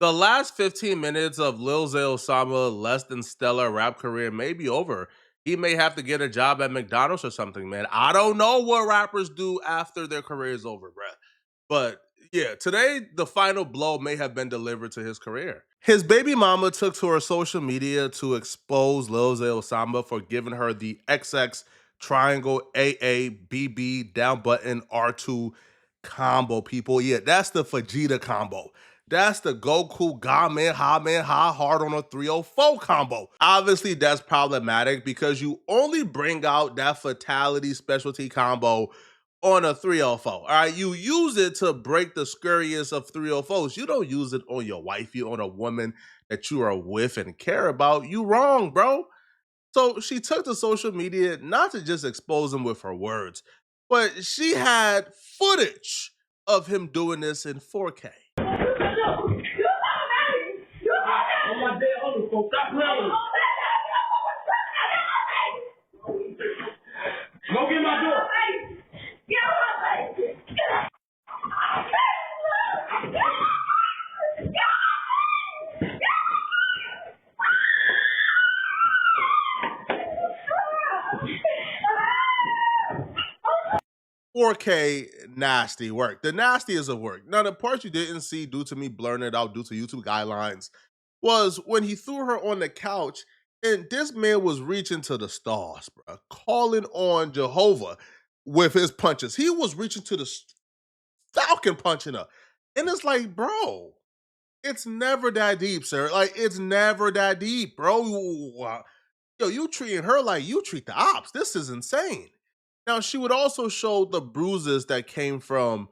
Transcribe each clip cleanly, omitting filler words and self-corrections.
The last 15 minutes of Lil Zay Osama less than stellar rap career may be over. He may have to get a job at McDonald's or something, man. I don't know what rappers do after their career is over, bruh. But yeah, today the final blow may have been delivered to his career. His baby mama took to her social media to expose Lil Zay Osama for giving her the XX triangle AABB down button R2 combo, people. Yeah, that's the Vegeta combo. That's the Goku Man Ha hard on a 304 combo. Obviously, that's problematic because you only bring out that fatality specialty combo on a 304. All right, you use it to break the scurriest of 304s. You don't use it on your wifey, on a woman that you are with and care about. You wrong, bro. So she took to social media not to just expose him with her words, but she had footage of him doing this in 4K. Go get my door. 4K nasty work. The nastiest of work. Now, the part you didn't see due to me blurring it out due to YouTube guidelines was when he threw her on the couch and this man was reaching to the stars, bro, calling on Jehovah with his punches. He was reaching to the falcon punching her. And it's like, bro, it's never that deep, sir. Like, it's never that deep, bro. Yo, you treating her like you treat the ops. This is insane. Now, she would also show the bruises that came from,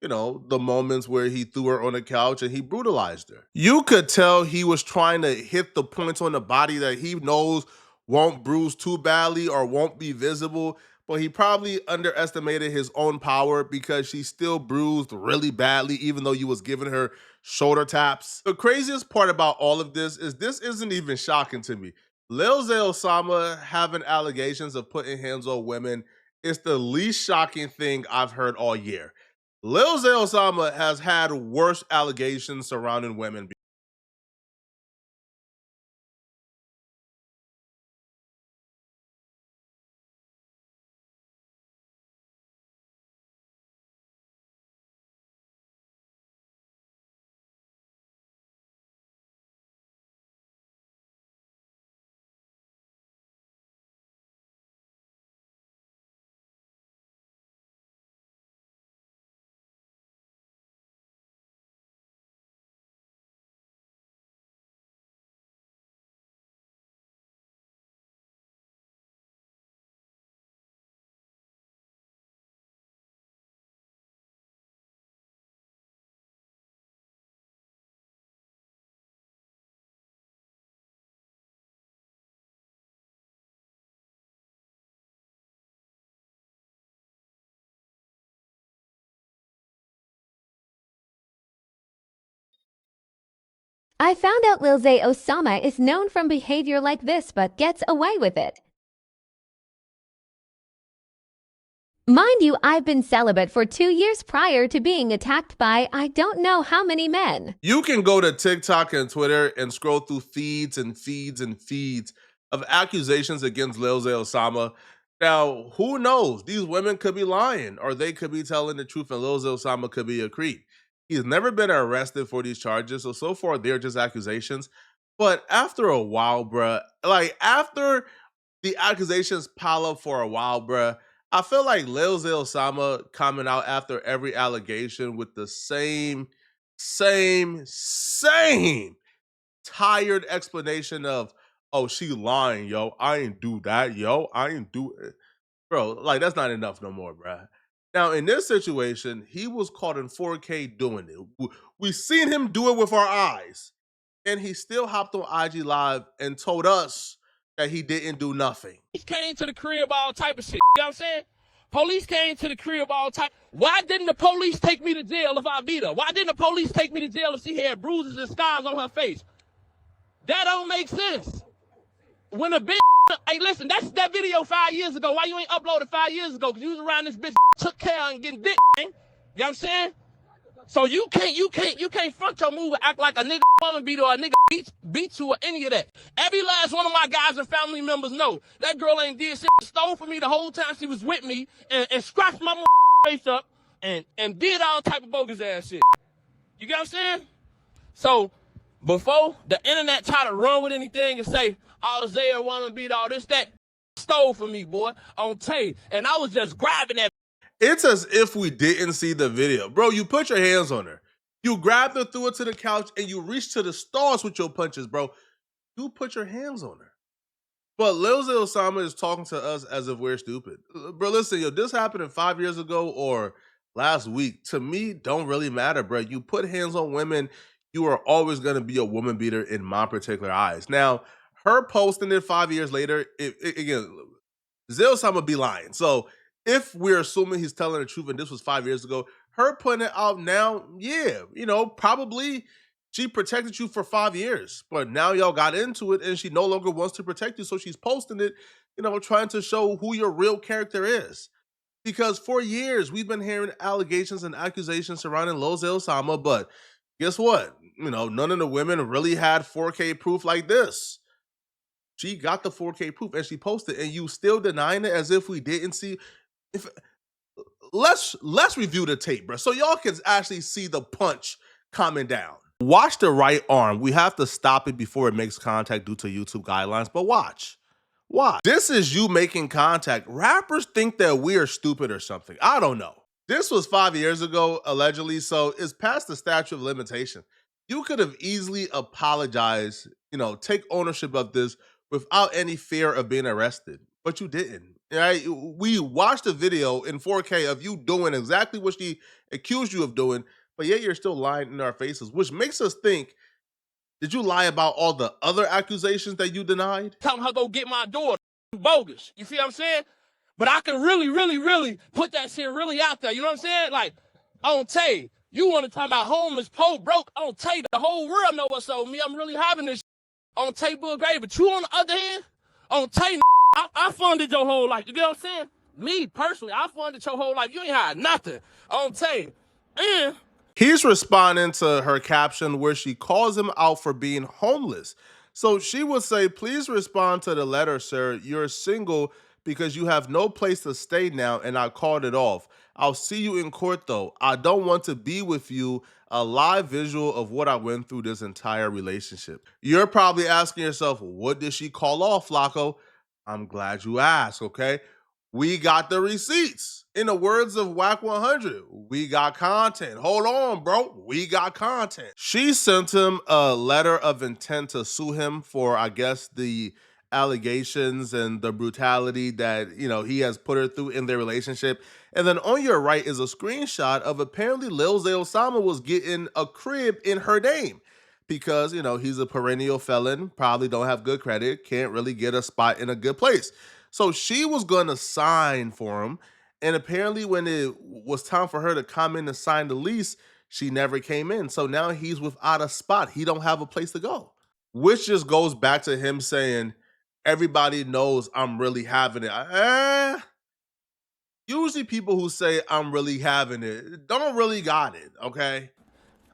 the moments where he threw her on the couch and he brutalized her. You could tell he was trying to hit the points on the body that he knows won't bruise too badly or won't be visible, but he probably underestimated his own power because she still bruised really badly, even though you was giving her shoulder taps. The craziest part about all of this isn't even shocking to me. Lil Zay Osama having allegations of putting hands on women is the least shocking thing I've heard all year. Lil Zay Osama has had worse allegations surrounding women. I found out Lil Zay Osama is known from behavior like this but gets away with it. Mind you, I've been celibate for 2 years prior to being attacked by I don't know how many men. You can go to TikTok and Twitter and scroll through feeds and feeds and feeds of accusations against Lil Zay Osama. Now, who knows? These women could be lying or they could be telling the truth and Lil Zay Osama could be a creep. He's never been arrested for these charges, so far they're just accusations. But after a while, bruh, like after the accusations pile up for a while, bruh, I feel like Lil Zay Osama coming out after every allegation with the same tired explanation of, oh, she lying, yo. I ain't do that, yo. I ain't do it. Bro, like that's not enough no more, bruh. Now, in this situation, he was caught in 4K doing it. We seen him do it with our eyes, and he still hopped on IG Live and told us that he didn't do nothing. He came to the crib all type of shit. You know what I'm saying? Police came to the crib all type. Why didn't the police take me to jail if I beat her? Why didn't the police take me to jail if she had bruises and scars on her face? That don't make sense. When a bitch, hey, listen, that's that video 5 years ago. Why you ain't uploaded 5 years ago? Because you was around this bitch took care and getting dick, man. You know what I'm saying? So you can't front your move and act like a nigga woman beat or a nigga beat you or any of that. Every last one of my guys and family members know that girl ain't did shit. Stole from me the whole time she was with me and scratched my face up and did all type of bogus ass shit. You get what I'm saying? So before the internet try to run with anything and say, oh, Zaya wanna beat all this, that stole from me, boy, on tape. And I was just grabbing that. It's as if we didn't see the video. Bro, you put your hands on her. You grabbed her, threw her to the couch, and you reached to the stars with your punches, bro. You put your hands on her. But Lil Zay Osama is talking to us as if we're stupid. Bro, listen, yo, this happened 5 years ago or last week. To me, don't really matter, bro. You put hands on women, you are always going to be a woman beater in my particular eyes. Now, her posting it 5 years later, again, Zay Osama be lying. So if we're assuming he's telling the truth and this was 5 years ago, her putting it out now, yeah, probably she protected you for 5 years, but now y'all got into it and she no longer wants to protect you. So she's posting it, trying to show who your real character is. Because for years, we've been hearing allegations and accusations surrounding Lil Zay Osama, but guess what? None of the women really had 4K proof like this. She got the 4K proof and she posted, and you still denying it as if we didn't see. Let's review the tape, bro, so y'all can actually see the punch coming down. Watch the right arm. We have to stop it before it makes contact due to YouTube guidelines, but watch. This is you making contact. Rappers think that we are stupid or something. I don't know. This was 5 years ago, allegedly, so it's past the statute of limitation. You could have easily apologized, take ownership of this without any fear of being arrested, but you didn't. Right? We watched a video in 4K of you doing exactly what she accused you of doing, but yet you're still lying in our faces, which makes us think, did you lie about all the other accusations that you denied? Telling her go get my daughter. Bogus. You see what I'm saying? But I can really, really, really put that shit really out there. You know what I'm saying? Like, on Tay, you want to talk about homeless, poor, broke. On Tay, the whole world know what's up with me. I'm really having this on Tay Bull Gray. But you on the other hand, on Tay, I funded your whole life. You get what I'm saying? Me, personally, I funded your whole life. You ain't had nothing on Tay. And he's responding to her caption where she calls him out for being homeless. So she would say, please respond to the letter, sir. You're single because you have no place to stay now, and I called it off. I'll see you in court, though. I don't want to be with you. A live visual of what I went through this entire relationship. You're probably asking yourself, what did she call off, Flacco? I'm glad you asked, okay? We got the receipts. In the words of Wack 100, we got content. Hold on, bro. We got content. She sent him a letter of intent to sue him for, I guess, the allegations and the brutality that, he has put her through in their relationship. And then on your right is a screenshot of apparently Lil Zay Osama was getting a crib in her name. Because, he's a perennial felon, probably don't have good credit, can't really get a spot in a good place. So she was going to sign for him. And apparently when it was time for her to come in and sign the lease, she never came in. So now he's without a spot. He don't have a place to go. Which just goes back to him saying, everybody knows I'm really having it. Usually people who say I'm really having it don't really got it, okay?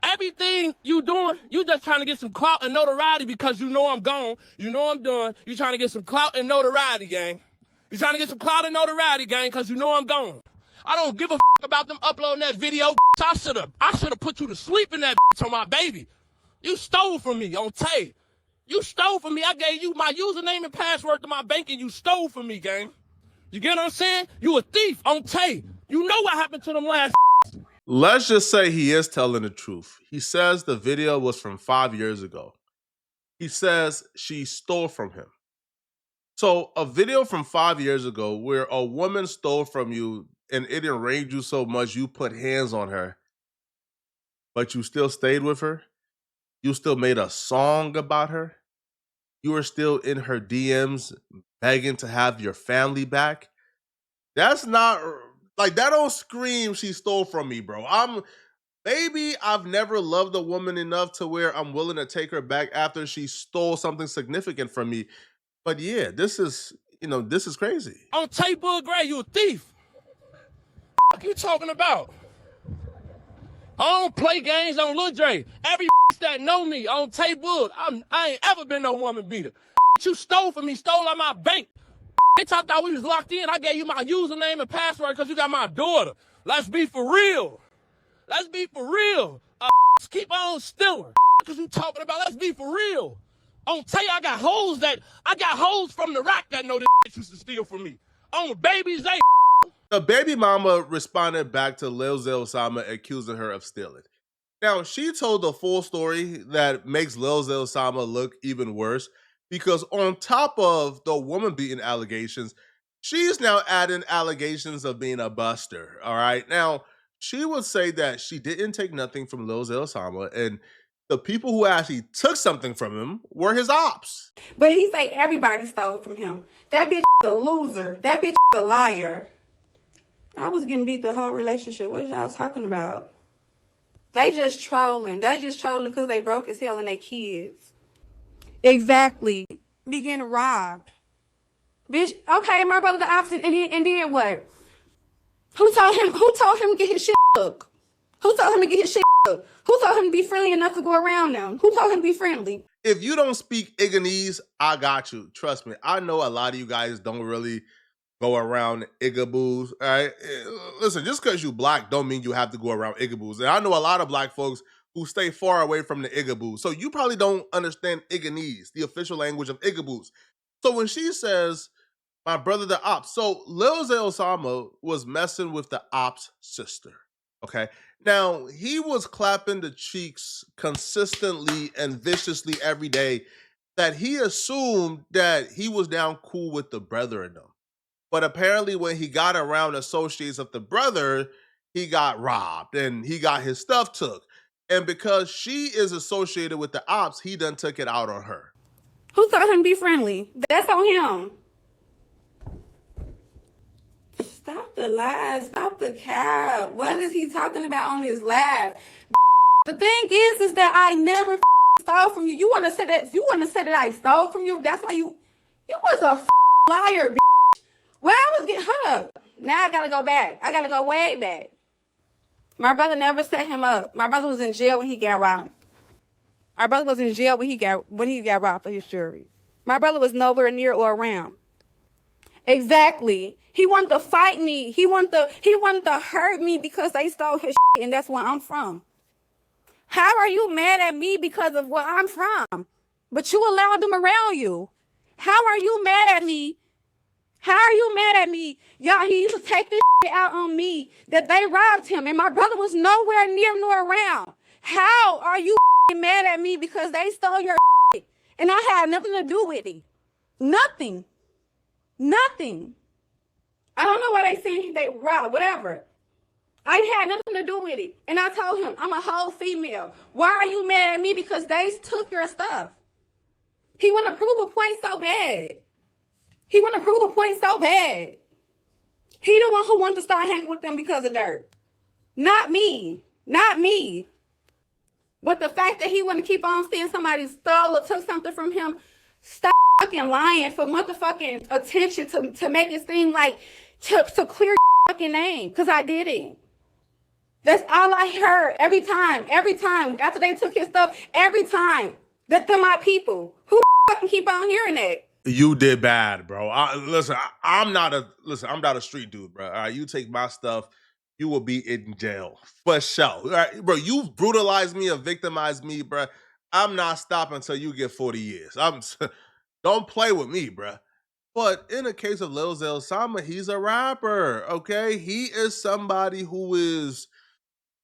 Everything you doing, you just trying to get some clout and notoriety because you know I'm gone. You know I'm done. You trying to get some clout and notoriety, gang. You trying to get some clout and notoriety, gang, because you know I'm gone. I don't give a about them uploading that video. I should have put you to sleep in that on my baby. You stole from me on Tay. You stole from me. I gave you my username and password to my bank and you stole from me, gang. You get what I'm saying? You a thief on Tay. You know what happened to them last. Let's just say he is telling the truth. He says the video was from 5 years ago. He says she stole from him. So a video from 5 years ago where a woman stole from you and it enraged you so much you put hands on her, but you still stayed with her. You still made a song about her. You were still in her DMs begging to have your family back. That's not... like, that don't scream she stole from me, bro. Maybe I've never loved a woman enough to where I'm willing to take her back after she stole something significant from me. But yeah, this is crazy. On Tay Bull Gray, you a thief. What you talking about? I don't play games on Lil Dre. Every that know me on Tay Wood, I ain't ever been no woman beater. You stole from me, stole out my bank. They thought we was locked in. I gave you my username and password because you got my daughter. Let's be for real. Let's be for real. Keep on stealing. Because you talking about let's be for real. On Tay, I got hoes from the rock that know this used to steal from me. On babies, they. The baby mama responded back to Lil Zay Osama accusing her of stealing. Now, she told the full story that makes Lil Zay Osama look even worse because on top of the woman beating allegations, she's now adding allegations of being a buster. All right. Now, she would say that she didn't take nothing from Lil Zay Osama, and the people who actually took something from him were his ops. But he say everybody stole from him. That bitch a loser. That bitch a liar. I was getting beat the whole relationship. What y'all talking about? They just trolling. They just trolling because they broke as hell and they kids. Exactly. Be getting robbed. Bitch, okay, my brother the opposite, and then what? Who told him to get his shit up? Who told him to get his shit up? Who told him to be friendly enough to go around them? Who told him to be friendly? If you don't speak Iganese, I got you. Trust me. I know a lot of you guys don't really go around Igaboos. All right. Listen, just because you black don't mean you have to go around Igaboos. And I know a lot of black folks who stay far away from the Igaboos. So you probably don't understand Iganese, the official language of Igaboos. So when she says, my brother the ops, so Lil Zay Osama was messing with the ops sister. Okay. Now, he was clapping the cheeks consistently and viciously every day that he assumed that he was down cool with the brother in them. But apparently when he got around associates of the brother, he got robbed and he got his stuff took. And because she is associated with the ops, he done took it out on her. Who told him to be friendly? That's on him. Stop the lies. Stop the cap. What is he talking about on his live? The thing is that I never stole from you. You want to say that? You want to say that I stole from you? That's why you was a liar, bitch. Well, I was getting up. Now I gotta go back. I gotta go way back. My brother never set him up. My brother was in jail when he got robbed. My brother was in jail when he got robbed for his jewelry. My brother was nowhere near or around. Exactly. He wanted to fight me. He wanted to hurt me because they stole his shit, and that's where I'm from. How are you mad at me because of where I'm from? But you allowed them around you. How are you mad at me? How are you mad at me? Y'all, he used to take this shit out on me that they robbed him and my brother was nowhere near nor around. How are you mad at me because they stole your shit and I had nothing to do with it? Nothing. Nothing. I don't know why they saying they robbed, whatever. I had nothing to do with it. And I told him, I'm a whole female. Why are you mad at me because they took your stuff? He want to prove a point so bad. He want to prove a point so bad. He the one who wanted to start hanging with them because of dirt. Not me. Not me. But the fact that he want to keep on saying somebody stole or took something from him, stop fucking lying for motherfucking attention to make it seem like to clear your fucking name. Because I didn't. That's all I heard every time. After they took his stuff, every time. That they're my people. Who fucking keep on hearing that? You did bad, bro. I'm not a street dude, bro. All right, you take my stuff, you will be in jail for sure. All right, bro, you've brutalized me and victimized me, bro. I'm not stopping until you get 40 years. Don't play with me, bro. But in the case of Lil Zay Osama, he's a rapper, okay? He is somebody who is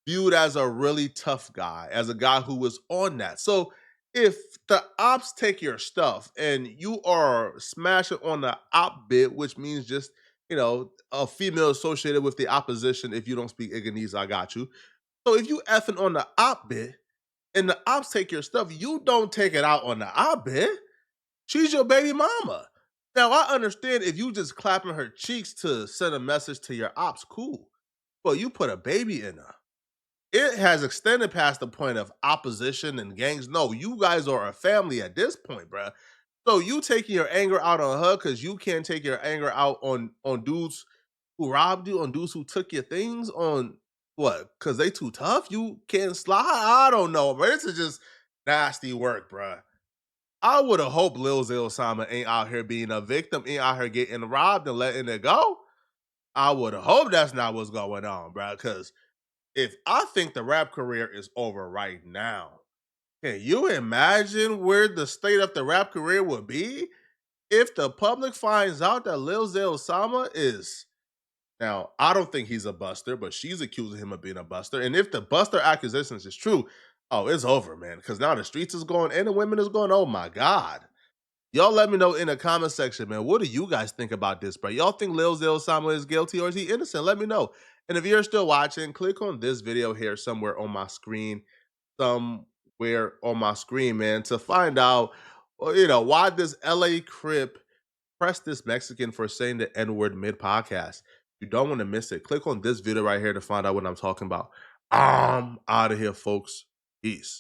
viewed as a really tough guy, as a guy who was on that. So if the ops take your stuff and you are smashing on the op bit, which means just, a female associated with the opposition, if you don't speak Iganese, I got you. So if you effing on the op bit and the ops take your stuff, you don't take it out on the op bit. She's your baby mama. Now, I understand if you just clapping her cheeks to send a message to your ops, cool. But you put a baby in her. It has extended past the point of opposition and gangs. No, you guys are a family at this point, bruh. So you taking your anger out on her because you can't take your anger out on dudes who robbed you, on dudes who took your things, on What? Because they too tough? You can't slide? I don't know, but this is just nasty work, bruh. I would have hoped Lil Zay Osama ain't out here being a victim, ain't out here getting robbed and letting it go. I would have hoped that's not what's going on, bruh. Because if I think the rap career is over right now, can you imagine where the state of the rap career would be if the public finds out that Lil Zay Osama is now, I don't think he's a buster, but she's accusing him of being a buster. And if the buster accusations is true, oh, it's over, man. Because now the streets is going and the women is going, oh my God. Y'all let me know in the comment section, man. What do you guys think about this, bro? Y'all think Lil Zay Osama is guilty or is he innocent? Let me know. And if you're still watching, click on this video here somewhere on my screen, man, to find out, why this LA Crip press this Mexican for saying the N-word mid-podcast. You don't want to miss it. Click on this video right here to find out what I'm talking about. I'm out of here, folks. Peace.